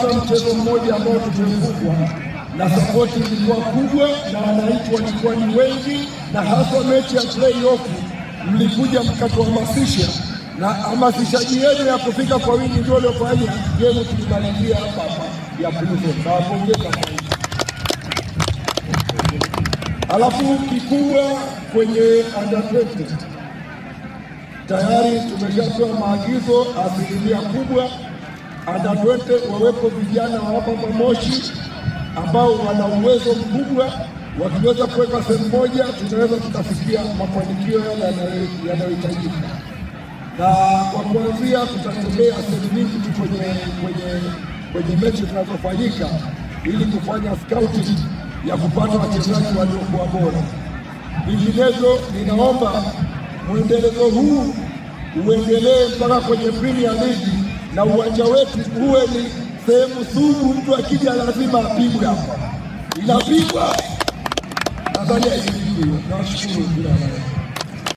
hata mchezo mmoja ambao tumefungwa na sapoti ilikuwa kubwa na wananchi walikuwa ni wengi, na hasa mechi ya playoff mlikuja mkatuhamasisha, na hamasishaji yenu ya kufika kwa wingi ndio uliofanya game tulimalizia hapa ya Prison. Nawapongeza kwa hiyo. Alafu kikubwa kwenye under 20 tayari tumeshapewa maagizo asilimia kubwa under 20 wawepo vijana wa hapa Moshi ambao wana uwezo mkubwa, wakiweza kuweka sehemu moja tunaweza tukafikia mafanikio yale yanayohitajika. Na kwa kuanzia tutatembea sehemu nyingi tu kwenye mechi zinazofanyika ili kufanya scouting ya kupata wachezaji waliokuwa bora. Vinginezo ninaomba mwendelezo huu uendelee mpaka kwenye Premier League na uwanja wetu uwe ni sehemu sugu, mtu akija lazima apigwe hapa. Inapigwa. Nadhani hivi. Nashukuru.